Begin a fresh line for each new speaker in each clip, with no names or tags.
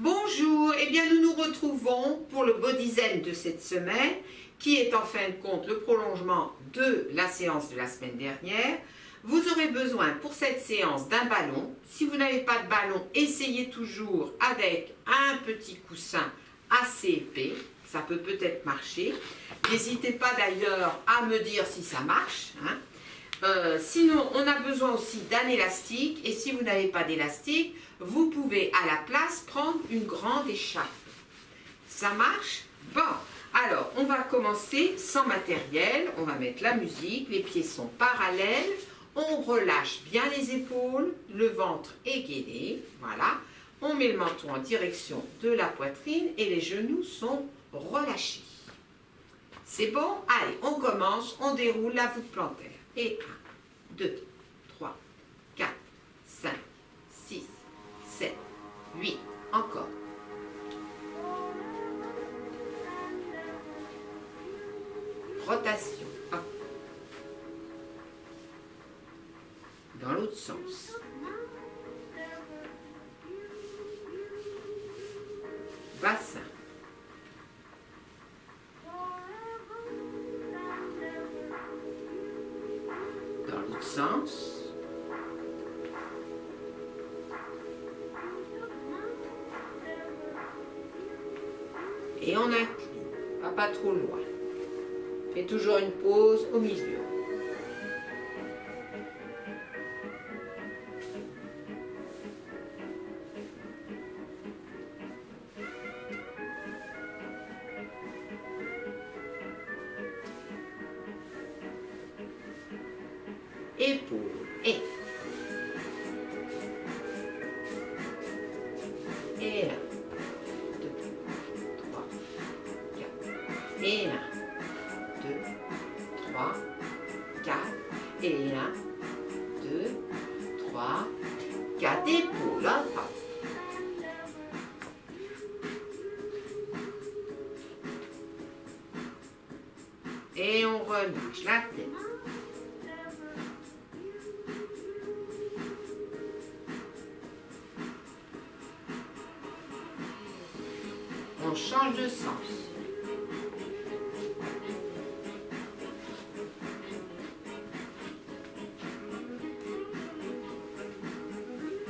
Bonjour, eh bien nous nous retrouvons pour le body zen de cette semaine qui est en fin de compte le prolongement de la séance de la semaine dernière. Vous aurez besoin pour cette séance d'un ballon. Si vous n'avez pas de ballon, essayez toujours avec un petit coussin assez épais, ça peut peut-être marcher. N'hésitez pas d'ailleurs à me dire si ça marche, sinon, on a besoin aussi d'un élastique et si vous n'avez pas d'élastique, vous pouvez à la place prendre une grande écharpe. Ça marche? Bon, alors on va commencer sans matériel. On va mettre la musique, les pieds sont parallèles. On relâche bien les épaules, le ventre est gainé. Voilà, on met le menton en direction de la poitrine et les genoux sont relâchés. C'est bon? Allez, on commence, on déroule la voûte plantaire. Et 1, 2, 3, 4, 5, 6, 7, 8, encore. Rotation, hop. Dans l'autre sens. Bassin. Dans l'autre sens. Et on incline, pas trop loin. Fais toujours une pause au milieu. Épaules et 1, 2, 3, 4, et 1, 2, 3, 4, et 1, 2, 3, 4, épaules, hop. Et on relâche la tête. On change de sens.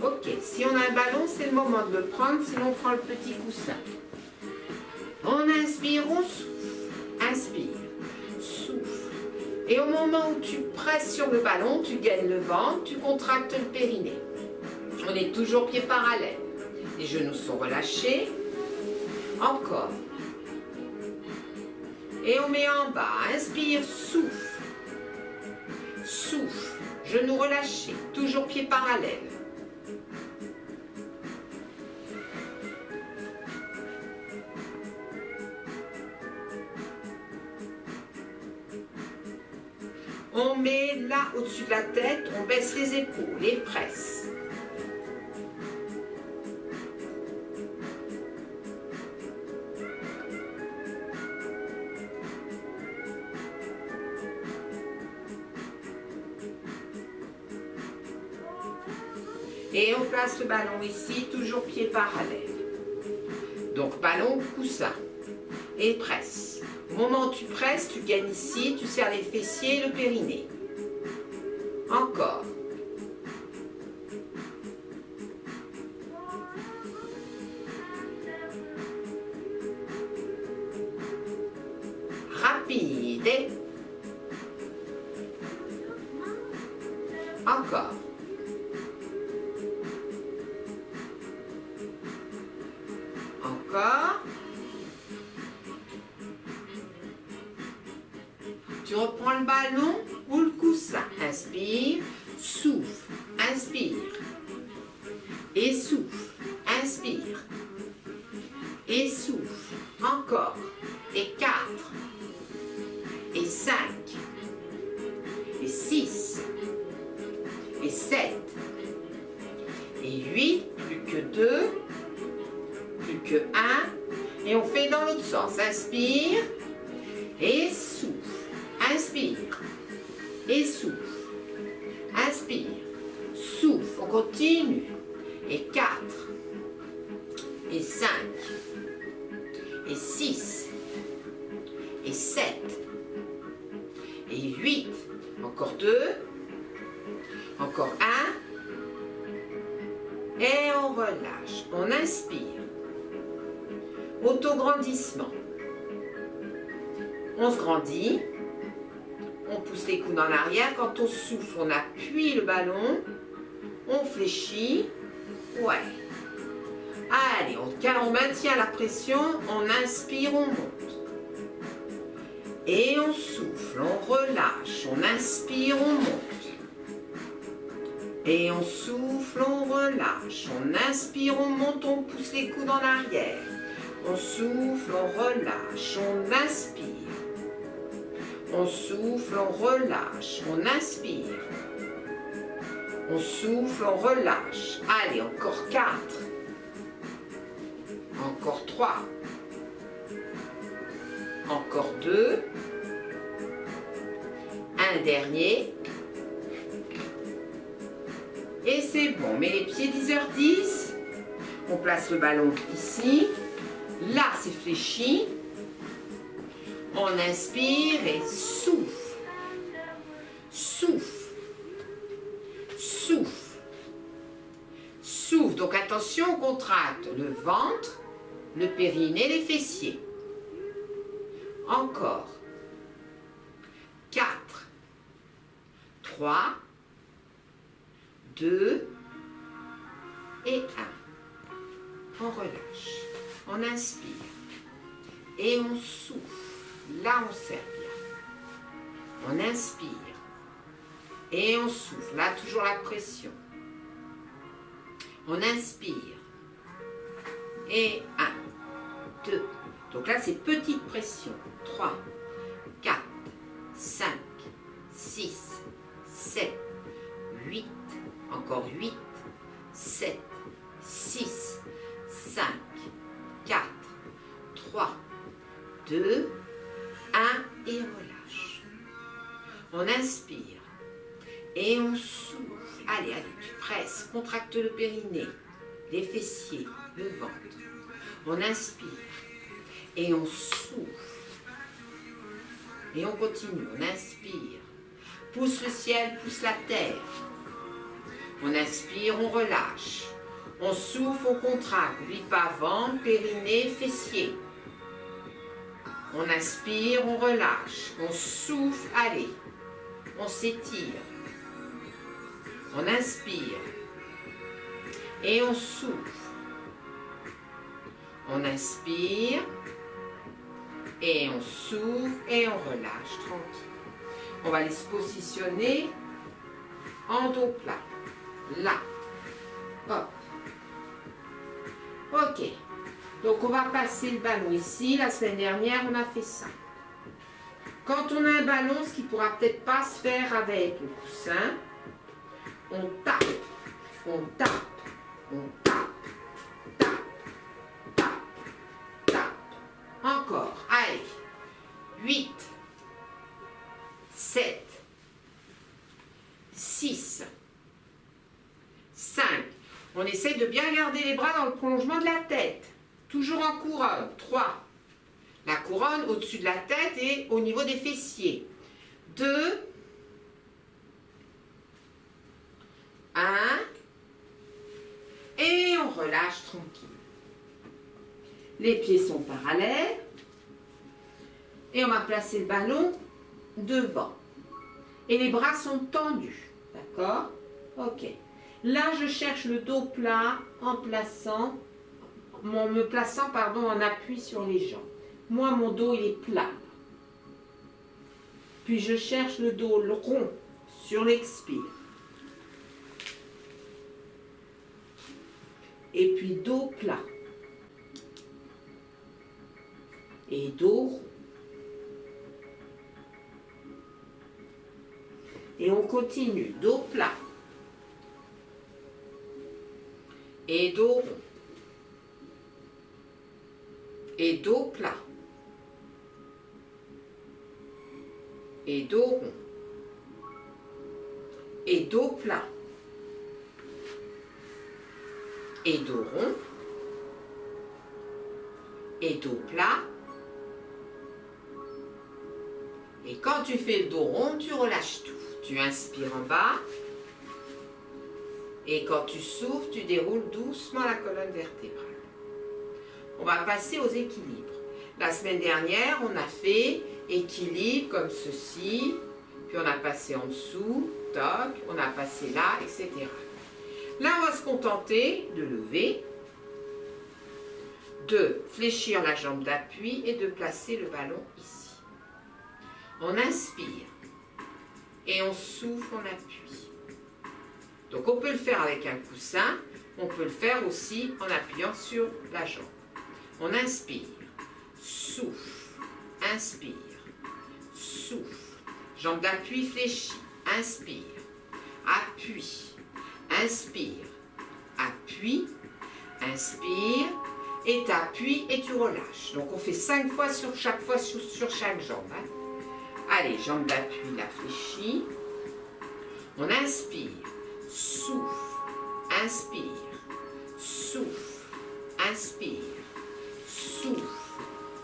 Ok, si on a un ballon, c'est le moment de le prendre, sinon on prend le petit coussin. On inspire, on souffle. Inspire, souffle. Et au moment où tu presses sur le ballon, tu gagnes le ventre, tu contractes le périnée. On est toujours pieds parallèles. Les genoux sont relâchés. Encore. Et on met en bas. Inspire, souffle. Souffle. Genoux relâchés. Toujours pieds parallèles. On met là au-dessus de la tête. On baisse les épaules et presse. Et on place le ballon ici, toujours pieds parallèles. Donc ballon, coussin. Et presse. Au moment où tu presses, tu gagnes ici, tu serres les fessiers et le périnée. Encore. Rapide. Et encore. Encore. Tu reprends le ballon ou le coussin. Inspire, souffle, inspire. Et souffle, inspire. Et souffle. Encore. Et 4. Et 5. Et 6. Et 7. Et 8. Plus que 2. Plus que 1. Et on fait dans l'autre sens. Inspire. Et souffle. Inspire. Et souffle. Inspire. Souffle. On continue. Et 4. Et 5. on relâche. On inspire. Autograndissement. On se grandit. On pousse les coudes en arrière. Quand on souffle, on appuie le ballon. On fléchit. Ouais. Allez, on maintient la pression. On inspire, on monte. Et on souffle, on relâche. On inspire, on monte. Et on souffle, on relâche. On inspire, on monte. On pousse les coudes en arrière. On souffle, on relâche. On inspire. On souffle, on relâche, on inspire. On souffle, on relâche. Allez, encore 4. Encore 3. Encore 2. Un dernier. Et c'est bon. On met les pieds 10h10. On place le ballon ici. Là, c'est fléchi. On inspire et souffle, souffle, souffle, souffle. Donc attention, on contracte le ventre, le périnée, les fessiers. Encore. 4, 3, 2 et 1. On relâche, on inspire et on souffle. Là, on serre bien. On inspire. Et on souffle. Là, toujours la pression. On inspire. Et 1, 2. Donc là, c'est petite pression. 3, 4, 5, 6, 7, 8. Encore 8, 7, 6, 5, 4, 3, 2, 1 et relâche. On inspire et on souffle. Allez, allez, tu presses, contracte le périnée, les fessiers, le ventre. On inspire et on souffle. Et on continue, on inspire. Pousse le ciel, pousse la terre. On inspire, on relâche. On souffle, on contracte. N'oublie pas ventre, périnée, fessiers. On inspire, on relâche, on souffle, allez, on s'étire, on inspire et on souffle, on inspire et on souffle et on relâche, tranquille. On va aller se positionner en dos plat, là, hop, ok. Donc, on va passer le ballon ici. La semaine dernière, on a fait ça. Quand on a un ballon, ce qui ne pourra peut-être pas se faire avec le coussin, on tape, on tape, on tape, tape, tape, tape. Encore. Allez. 8, 7, 6, 5. On essaie de bien garder les bras dans le prolongement de la tête. Toujours en couronne. 3. La couronne au-dessus de la tête et au niveau des fessiers. 2. 1. Et on relâche tranquille. Les pieds sont parallèles. Et on va placer le ballon devant. Et les bras sont tendus. D'accord? Ok. Là, je cherche le dos plat en me plaçant en appui sur les jambes. Moi, mon dos, il est plat. Puis, je cherche le dos rond sur l'expire. Et puis, dos plat. Et dos rond. Et on continue. Dos plat. Et dos rond. Et dos plat. Et dos rond. Et dos plat. Et dos rond. Et dos plat. Et quand tu fais le dos rond, tu relâches tout. Tu inspires en bas. Et quand tu souffles, tu déroules doucement la colonne vertébrale. On va passer aux équilibres. La semaine dernière, on a fait équilibre comme ceci, puis on a passé en dessous, toc, on a passé là, etc. Là, on va se contenter de lever, de fléchir la jambe d'appui et de placer le ballon ici. On inspire et on souffle en appui. Donc on peut le faire avec un coussin, on peut le faire aussi en appuyant sur la jambe. On inspire, souffle, inspire, souffle, jambe d'appui fléchie, inspire, appuie, inspire, appuie, inspire, et tu appuies et tu relâches. Donc on fait 5 fois sur chaque jambe. Hein. Allez, jambe d'appui, la fléchie. On inspire, souffle, inspire, souffle, inspire, souffle,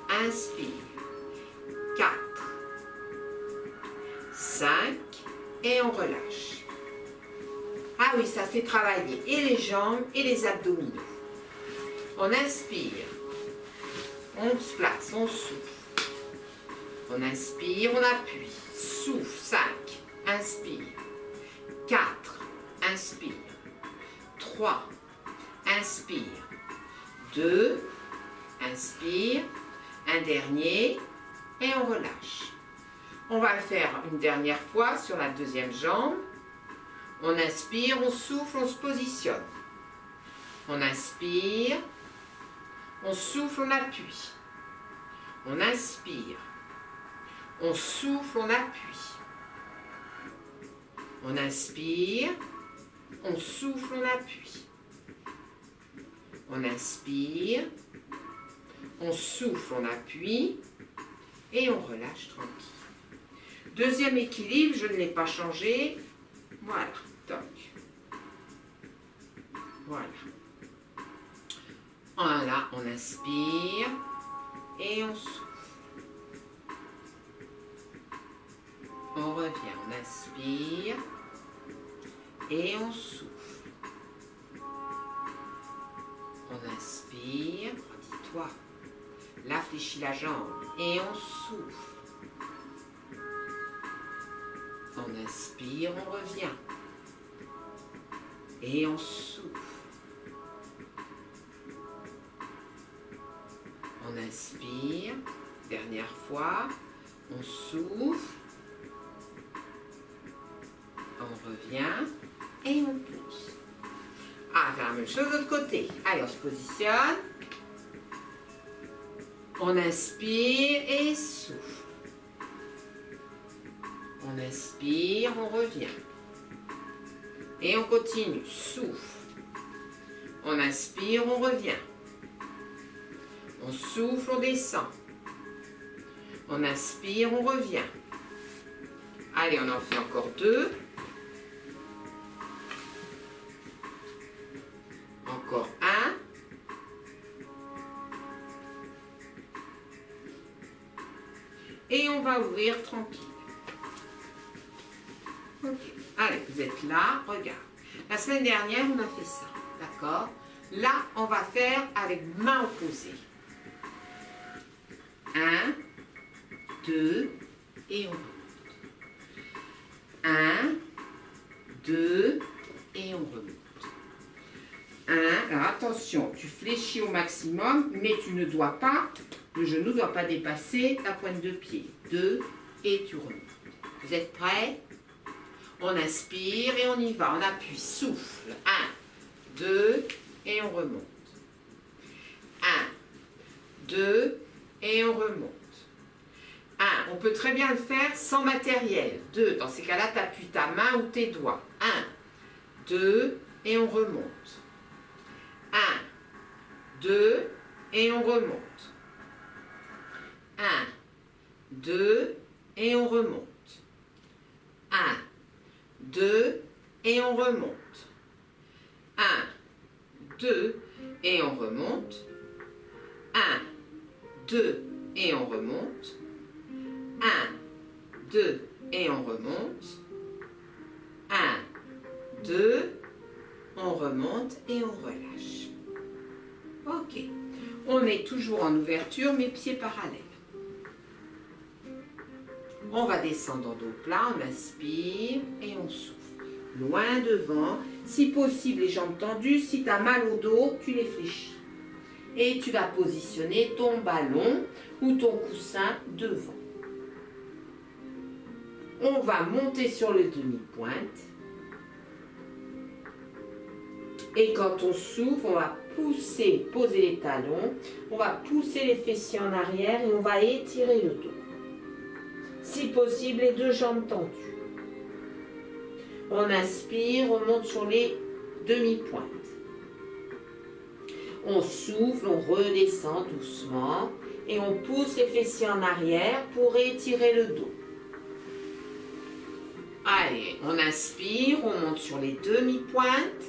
inspire. 4, 5 et on relâche. Ah oui, ça fait travailler et les jambes et les abdominaux. On inspire, on se place, on souffle. On inspire, on appuie, souffle, 5, inspire. 4, inspire. 3, inspire. 2, inspire. Un dernier et on relâche. On va le faire une dernière fois sur la deuxième jambe. On inspire, on souffle, on se positionne. On inspire, on souffle, on appuie. On inspire, on souffle, on appuie. On inspire, on souffle, on appuie. On inspire, on souffle, on appuie et on relâche tranquille. Deuxième équilibre, je ne l'ai pas changé. Voilà, toc. Voilà. Voilà, on inspire et on souffle. On revient, on inspire et on souffle. On inspire, redis-toi. Là, fléchis la jambe et on souffle. On inspire, on revient. Et on souffle. On inspire, dernière fois, on souffle. On revient et on pousse. Ah, faire la même chose de l'autre côté. Allez, on se positionne. On inspire et souffle. On inspire, on revient. Et on continue. Souffle. On inspire, on revient. On souffle, on descend. On inspire, on revient. Allez, on en fait encore 2. Encore 1. Et on va ouvrir tranquille. Ok. Allez, vous êtes là, regarde. La semaine dernière, on a fait ça, d'accord? Là, on va faire avec main opposée. 1, 2, et on remonte. 1, 2, et on remonte. 1, alors attention, tu fléchis au maximum, mais tu ne dois pas, le genou ne doit pas dépasser ta pointe de pied. 2, et tu remontes. Vous êtes prêts? On inspire et on y va, on appuie, souffle. 1, 2, et on remonte. 1, 2, et on remonte. 1, on peut très bien le faire sans matériel. 2, dans ces cas-là, tu appuies ta main ou tes doigts. 1, 2, et on remonte. 1, 2, et on remonte. 1, 2, et on remonte. 1, 2, et on remonte. 1, 2, et on remonte. 1, 2, et on remonte. 1, 2, et on remonte. 1, 2, On remonte et on relâche. Ok. On est toujours en ouverture, mes pieds parallèles. On va descendre en dos plat, on inspire et on souffle. Loin devant, si possible les jambes tendues, si tu as mal au dos, tu les fléchis. Et tu vas positionner ton ballon ou ton coussin devant. On va monter sur le demi-pointe. Et quand on souffle, on va pousser, poser les talons, on va pousser les fessiers en arrière et on va étirer le dos. Si possible, les deux jambes tendues. On inspire, on monte sur les demi-pointes. On souffle, on redescend doucement et on pousse les fessiers en arrière pour étirer le dos. Allez, on inspire, on monte sur les demi-pointes.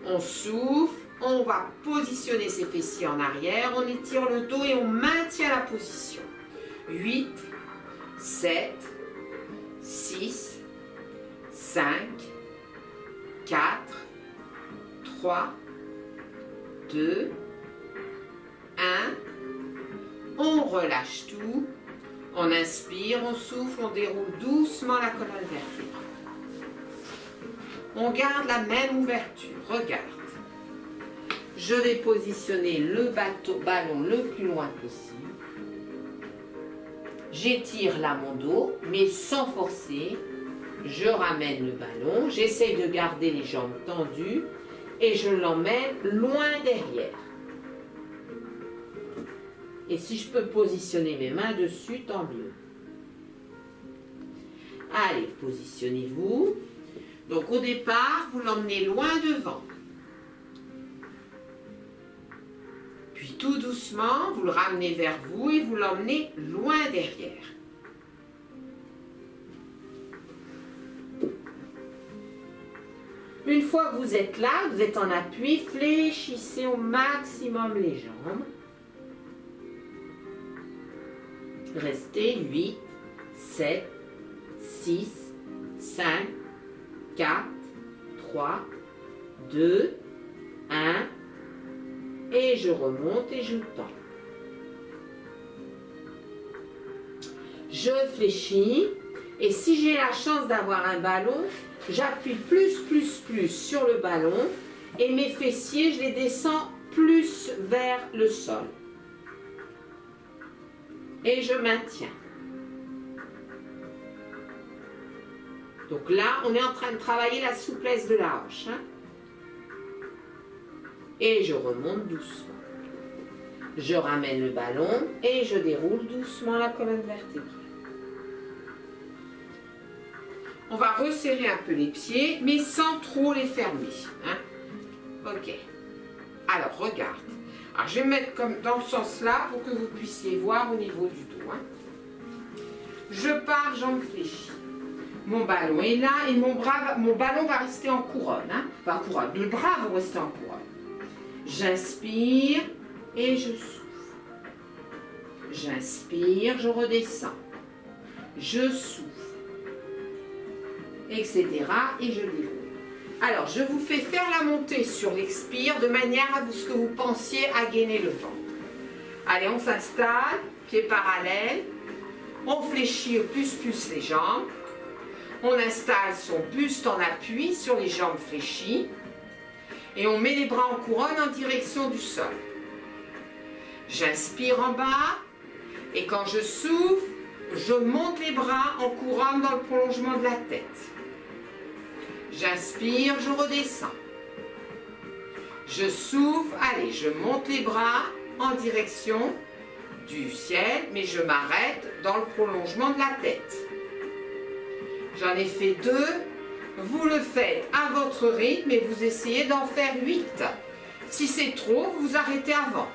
On souffle, on va positionner ses fessiers en arrière, on étire le dos et on maintient la position. 8, 7, 6, 5, 4, 3, 2, 1. On relâche tout. On inspire, on souffle, on déroule doucement la colonne vertébrale. On garde la même ouverture. Regarde. Je vais positionner le ballon le plus loin possible. J'étire là mon dos, mais sans forcer. Je ramène le ballon. J'essaye de garder les jambes tendues et je l'emmène loin derrière. Et si je peux positionner mes mains dessus, tant mieux. Allez, positionnez-vous. Donc au départ, vous l'emmenez loin devant. Puis tout doucement, vous le ramenez vers vous et vous l'emmenez loin derrière. Une fois que vous êtes là, vous êtes en appui, fléchissez au maximum les jambes. Restez 8, 7, 6, 5, 4, 3, 2, 1. Et je remonte et je tends. Je fléchis. Et si j'ai la chance d'avoir un ballon, j'appuie plus sur le ballon. Et mes fessiers, je les descends plus vers le sol. Et je maintiens. Donc là, on est en train de travailler la souplesse de la hanche. Et je remonte doucement. Je ramène le ballon et je déroule doucement la colonne vertébrale. On va resserrer un peu les pieds, mais sans trop les fermer. Ok. Alors, regarde. Alors, je vais mettre comme dans ce sens-là pour que vous puissiez voir au niveau du dos. Je pars, jambes fléchies. Mon ballon est là et mon ballon va rester en couronne. Pas en couronne, le bras va rester en couronne. J'inspire et je souffle. J'inspire, je redescends. Je souffle. Etc. Et je déroule. Alors, je vous fais faire la montée sur l'expire de manière à ce que vous pensiez à gainer le ventre. Allez, on s'installe, pieds parallèles. On fléchit plus les jambes. On installe son buste en appui sur les jambes fléchies. Et on met les bras en couronne en direction du sol. J'inspire en bas. Et quand je souffle, je monte les bras en couronne dans le prolongement de la tête. J'inspire, je redescends. Je souffle, allez, je monte les bras en direction du ciel, mais je m'arrête dans le prolongement de la tête. J'en ai fait 2. Vous le faites à votre rythme et vous essayez d'en faire 8. Si c'est trop, vous arrêtez avant.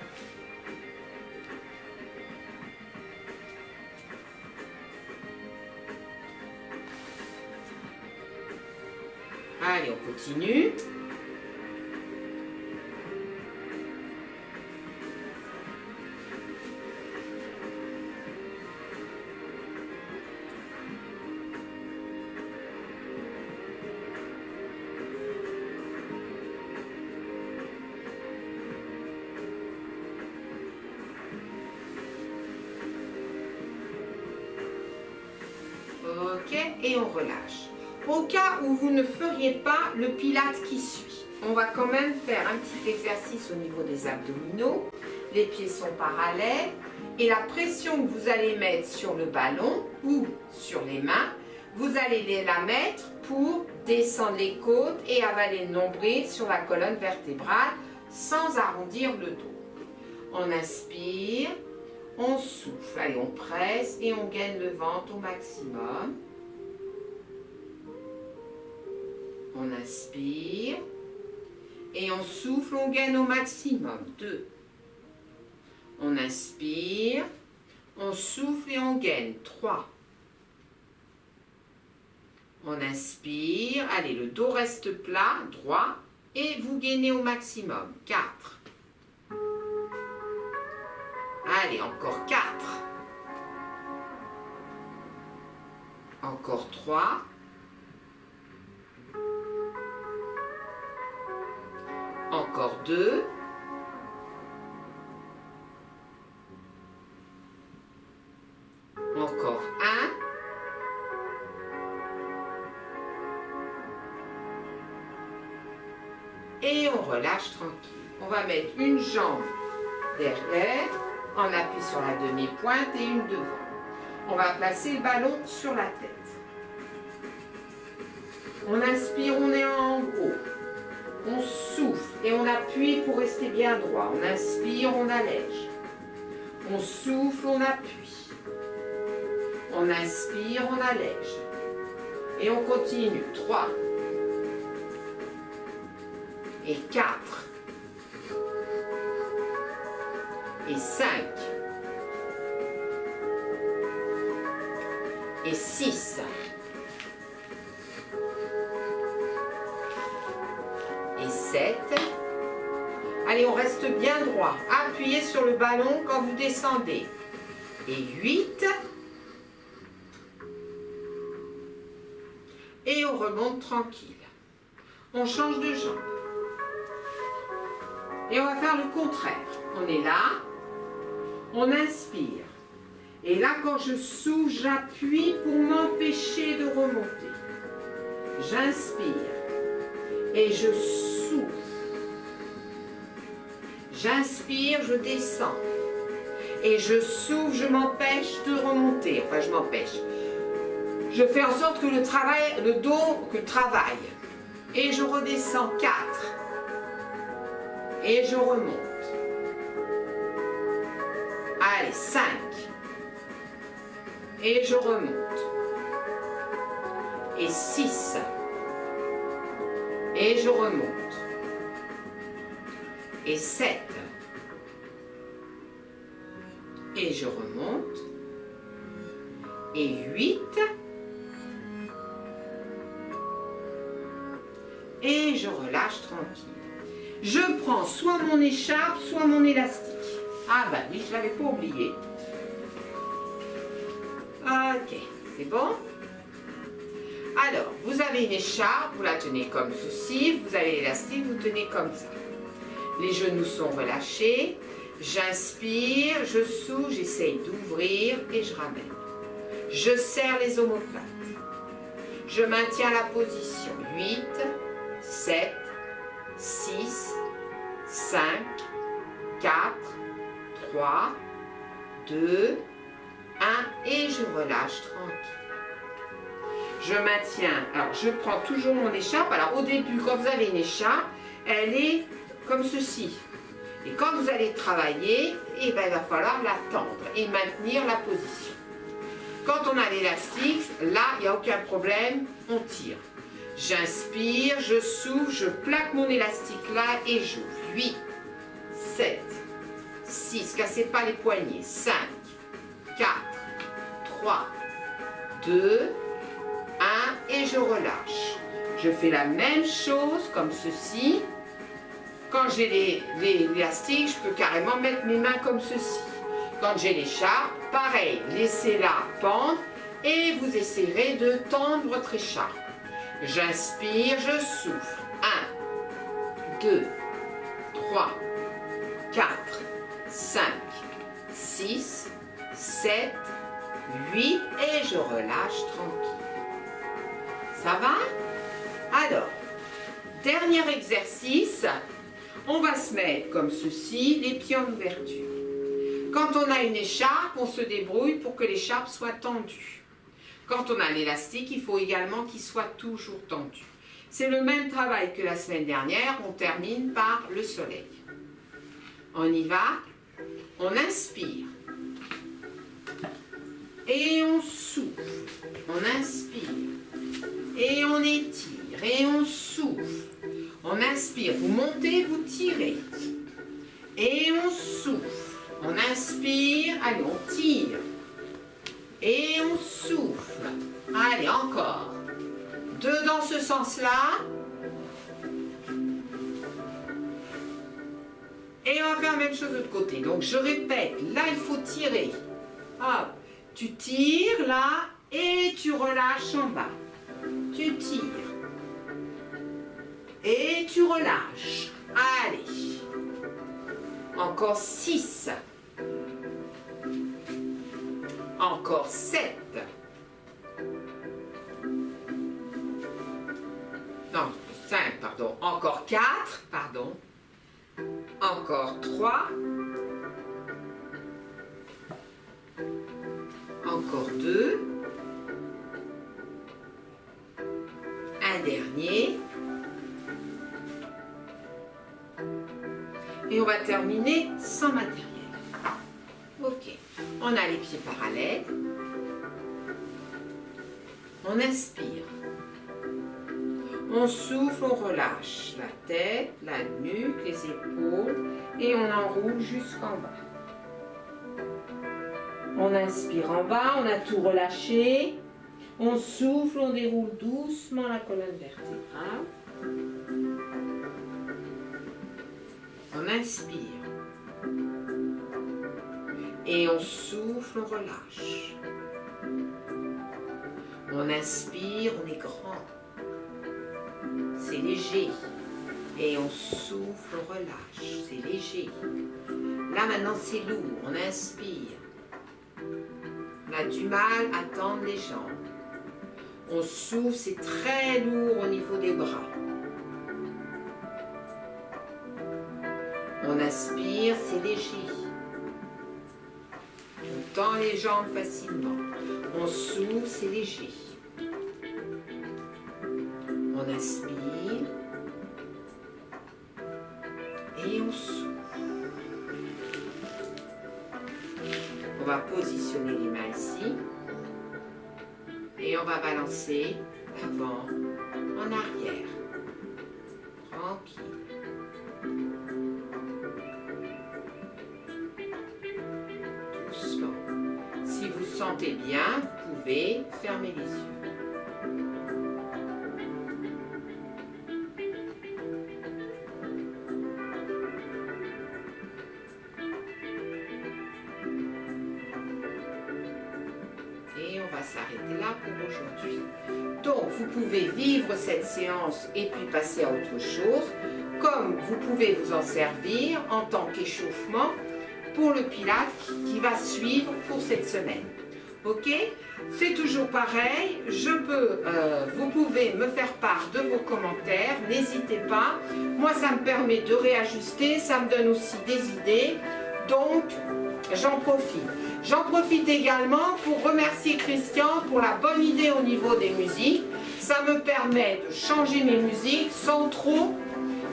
Allez, on continue. Ok, et on relâche. Au cas où vous ne feriez pas le pilate qui suit, on va quand même faire un petit exercice au niveau des abdominaux. Les pieds sont parallèles et la pression que vous allez mettre sur le ballon ou sur les mains, vous allez la mettre pour descendre les côtes et avaler le nombril sur la colonne vertébrale sans arrondir le dos. On inspire, on souffle, allez, on presse et on gaine le ventre au maximum. On inspire et on souffle, on gaine au maximum. 2. On inspire, on souffle et on gaine. 3. On inspire, allez, le dos reste plat, droit, et vous gainez au maximum. 4. Allez, encore 4. Encore 3. Encore 2. Encore 1. Et on relâche tranquille. On va mettre une jambe derrière, on appuie sur la demi-pointe et une devant. On va placer le ballon sur la tête. On inspire, on est en haut. On souffle et on appuie pour rester bien droit. On inspire, on allège. On souffle, on appuie. On inspire, on allège. Et on continue. 3. Et 4. Et 5. Et 6. Et 7. Allez, on reste bien droit. Appuyez sur le ballon quand vous descendez. Et 8. Et on remonte tranquille. On change de jambe. Et on va faire le contraire. On est là. On inspire. Et là, quand je souffle, j'appuie pour m'empêcher de remonter. J'inspire. Et je souffle. J'inspire, je descends. Et je souffle, je m'empêche de remonter. Enfin, je m'empêche. Je fais en sorte que le dos travaille. Et je redescends 4. Et je remonte. Allez, 5. Et je remonte. Et 6. Et je remonte. Et 7. Et je remonte. Et 8. Et je relâche tranquille. Je prends soit mon écharpe, soit mon élastique. Ah bah oui, je ne l'avais pas oublié. Ok, c'est bon. Alors, vous avez une écharpe, vous la tenez comme ceci. Vous avez l'élastique, vous tenez comme ça. Les genoux sont relâchés. J'inspire, je souffle, j'essaye d'ouvrir et je ramène. Je serre les omoplates. Je maintiens la position. 8, 7, 6, 5, 4, 3, 2, 1 et je relâche tranquille. Je maintiens, alors je prends toujours mon écharpe. Alors au début, quand vous avez une écharpe, elle est comme ceci. Et quand vous allez travailler, eh ben, il va falloir la tendre et maintenir la position. Quand on a l'élastique, là, il n'y a aucun problème, on tire. J'inspire, je souffle, je plaque mon élastique là et j'ouvre. 8, 7, 6, cassez pas les poignets. 5, 4, 3, 2, 1 et je relâche. Je fais la même chose comme ceci. Quand j'ai l'élastique, je peux carrément mettre mes mains comme ceci. Quand j'ai l'écharpe, pareil, laissez-la pendre et vous essayerez de tendre votre écharpe. J'inspire, je souffle. 1, 2, 3, 4, 5, 6, 7, 8 et je relâche tranquille. Ça va? Alors, dernier exercice, on va se mettre comme ceci, les pieds en ouverture. Quand on a une écharpe, on se débrouille pour que l'écharpe soit tendue. Quand on a l'élastique, il faut également qu'il soit toujours tendu. C'est le même travail que la semaine dernière, on termine par le soleil. On y va, on inspire. Et on souffle, on inspire. Et on étire, et on souffle. On inspire, vous montez, vous tirez. Et on souffle. On inspire, allez, on tire. Et on souffle. Allez, encore. 2 dans ce sens-là. Et on va faire la même chose de l'autre côté. Donc, je répète, là, il faut tirer. Hop, tu tires là et tu relâches en bas. Tu tires. Et tu relâches. Allez. Encore 6. Encore 7. Non, 5, pardon. Encore 4, pardon. Encore 3. Encore 2. Un dernier. Et on va terminer sans matériel. Ok. On a les pieds parallèles. On inspire. On souffle, on relâche la tête, la nuque, les épaules et on enroule jusqu'en bas. On inspire en bas, on a tout relâché. On souffle, on déroule doucement la colonne vertébrale. On inspire. Et on souffle, on relâche. On inspire, on est grand. C'est léger. Et on souffle, on relâche. C'est léger. Là maintenant c'est lourd. On inspire. On a du mal à tendre les jambes. On souffle, c'est très lourd au niveau des bras. On inspire, c'est léger. On tend les jambes facilement. On souffle, c'est léger. On inspire. Et on souffle. On va positionner les mains ici. Et on va balancer avant, en arrière. Tranquille. Doucement. Si vous sentez bien, vous pouvez fermer les yeux. Et on va s'arrêter là pour aujourd'hui. Donc, vous pouvez vivre cette séance et puis passer à autre chose, comme vous pouvez vous en servir en tant qu'échauffement pour le Pilates qui va suivre pour cette semaine. Ok? C'est toujours pareil, vous pouvez me faire part de vos commentaires, n'hésitez pas. Moi, ça me permet de réajuster, ça me donne aussi des idées, donc j'en profite. J'en profite également pour remercier Christian pour la bonne idée au niveau des musiques. Ça me permet de changer mes musiques sans trop,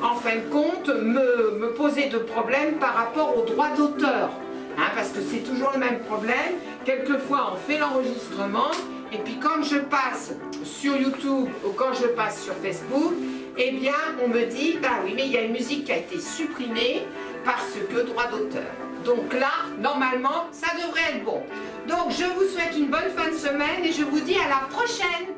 en fin de compte, me poser de problèmes par rapport aux droits d'auteur. Hein, parce que c'est toujours le même problème. Quelquefois, on fait l'enregistrement et puis quand je passe sur YouTube ou quand je passe sur Facebook, eh bien, on me dit, bah oui, mais il y a une musique qui a été supprimée parce que droit d'auteur. Donc là, normalement, ça devrait être bon. Donc, je vous souhaite une bonne fin de semaine et je vous dis à la prochaine.